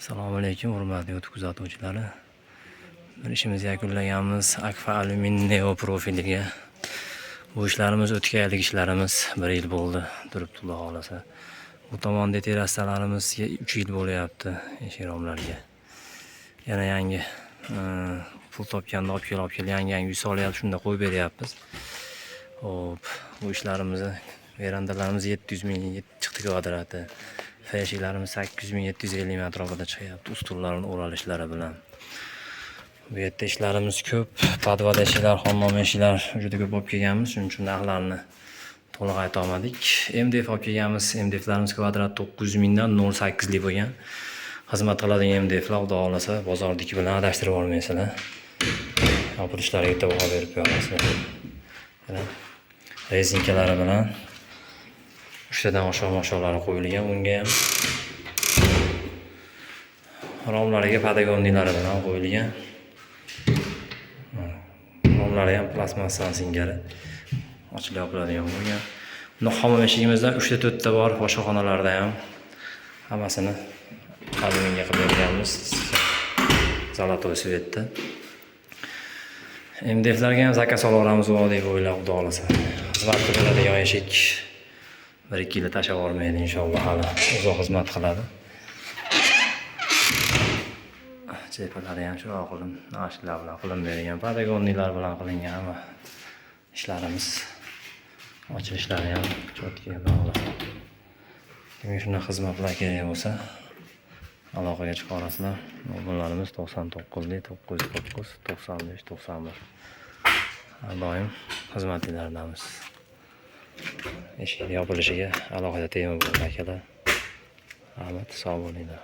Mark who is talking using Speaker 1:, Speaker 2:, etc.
Speaker 1: Assalomu alaykum, hurmatli YouTube kuzatuvchilari. Bir ishimizni yakunlaganmiz Akfa alyumin neo profiliga. Bu ishlarimiz o'tgan yillik ishlarimiz 1 yil bo'ldi, turibdi Xudo xolasa. Bu tomonda terrasalarimiz 3 yil bo'lyapti eshik romlarga. Yana yangi pul topganda olib kelib yangi uy solyapti, shunda qo'yib beryapmiz. Hop, bu ishlarimizni verandalarimiz 700 ming chiqdi kvadrati. Eshiklarimiz 800 ming 750 ming atrofida chiqyapti, ustunlarning o'ralishlari bilan. Bu yerda ishlarimiz ko'p, podval eshiklar, hammom eshiklar juda ko'p olib kelganmiz, shuning uchun narxlarni to'liq ayta olmadik. MDF olib kelganmiz, MDFlarimiz kvadrat 900 mingdan 0.8 lik bo'lgan. Xizmat qiladigan MDFlar xudo xolasa bozordagi bilan adashtirib olmaysizlar. Yopilishlariga bitta baho berib qo'yasizlar. Rezinkalari bilan 3 tadan oshoq-moshoqlari qo'yilgan, unga ham romlariga padagonniklari bilan qo'yilgan. Romlari ham plastmassadan singari ochilib yopiladigan bo'lgan. Buni hammom eshigimizdan 3 ta 4 ta bor, boshqa xonalarda ham hammasini alyuminga qilib berganmiz. Zolotoy svetda. MDFlarga ham zakaz olaveramiz deb o'ylab xudo xolasa. Xizmat qiladigan eshik 1-2 yil tashlab yubormaydi inshaalloh, hali uzoq xizmat qiladi. Cheparlari ham shu qilib, nashlar bilan qilib bergan, padagonnilar bilan qilingan hamma ishlarimiz. Ochilishlari ham cho'tga bog'liq. Kimga shunaqa xizmatlar kerak bo'lsa, aloqaga chiqarasizlar. Mobillarimiz 99 909 95 91. Har doim xizmatlaridamiz. Eshik yopilishiga alohida tema bo'ldi akalar. Rahmat, sog' bo'linglar.